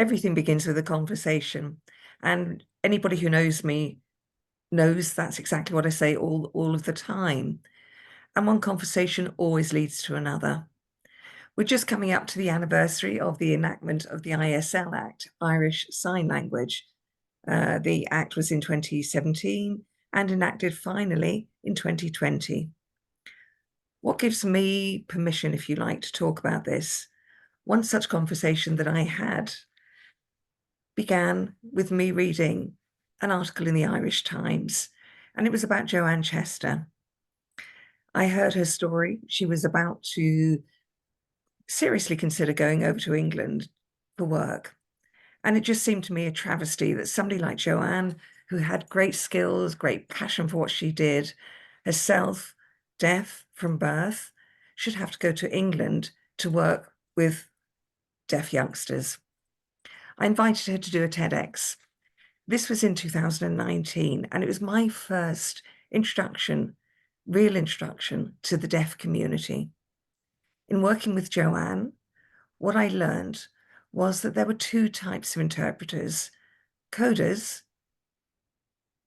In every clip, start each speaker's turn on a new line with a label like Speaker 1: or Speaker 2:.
Speaker 1: everything begins with a conversation. And anybody who knows me knows that's exactly what I say all of the time. And one conversation always leads to another. We're just coming up to the anniversary of the enactment of the ISL Act, Irish Sign Language. The Act was in 2017 and enacted finally in 2020. What gives me permission, if you like, to talk about this? One such conversation that I had began with me reading an article in the Irish Times, and it was about Joanne Chester. I heard her story. She was about to seriously consider going over to England for work. And it just seemed to me a travesty that somebody like Joanne, who had great skills, great passion for what she did, herself deaf from birth, should have to go to England to work with deaf youngsters. I invited her to do a TEDx. This was in 2019, and it was my first introduction, real introduction to the deaf community. In working with Joanne, what I learned was that there were two types of interpreters. Codas,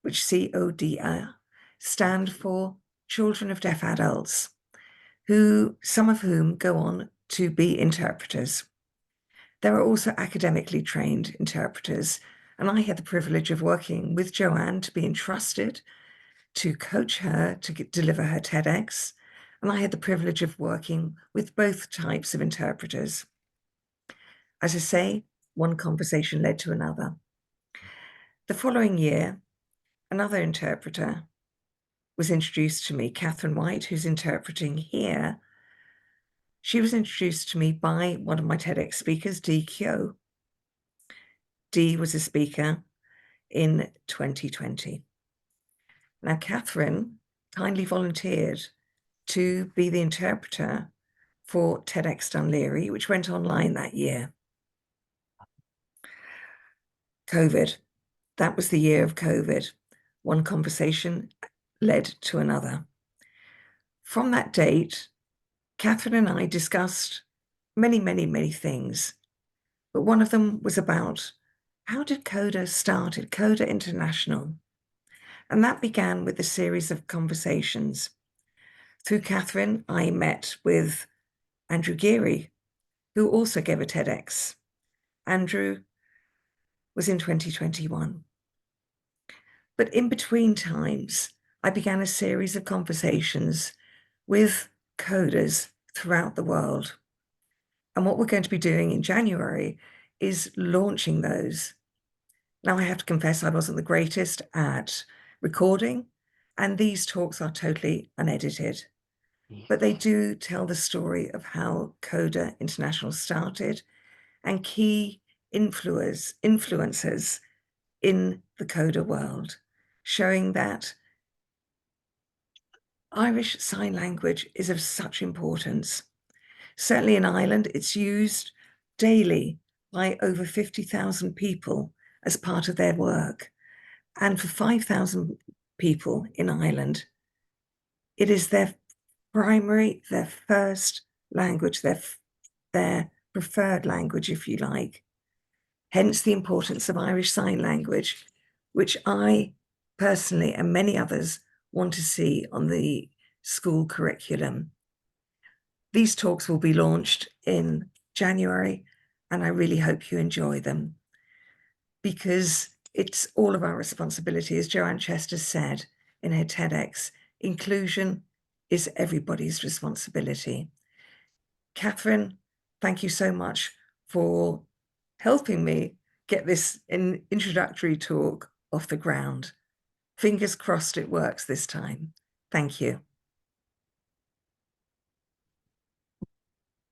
Speaker 1: which CODA, stand for children of deaf adults, some of whom go on to be interpreters. There are also academically trained interpreters, and I had the privilege of working with Joanne to be entrusted to coach her to deliver her TEDx, and I had the privilege of working with both types of interpreters. As I say, one conversation led to another. The following year, another interpreter was introduced to me, Catherine White, who's interpreting here. She was introduced to me by one of my TEDx speakers, Dee Kyo. Dee was a speaker in 2020. Now, Catherine kindly volunteered to be the interpreter for TEDx Dunleary, which went online that year. COVID, that was the year of COVID. One conversation led to another. From that date, Catherine and I discussed many, many, many things, but one of them was about how did Coda start, Coda International? And that began with a series of conversations. Through Catherine, I met with Andrew Geary, who also gave a TEDx. Andrew was in 2021. But in between times, I began a series of conversations with coders throughout the world. And what we're going to be doing in January is launching those. Now, I have to confess, I wasn't the greatest at recording, and these talks are totally unedited. But they do tell the story of how Coda International started and key influencers in the Coda world, showing that Irish Sign Language is of such importance. Certainly in Ireland, it's used daily by over 50,000 people as part of their work. And for 5,000 people in Ireland, it is their primary, their first language, their preferred language, if you like. Hence the importance of Irish Sign Language, which I personally and many others want to see on the school curriculum. These talks will be launched in January, and I really hope you enjoy them, because it's all of our responsibility. As Joanne Chester said in her TEDx, inclusion is everybody's responsibility. Catherine, thank you so much for helping me get this introductory talk off the ground. Fingers crossed it works this time. Thank you.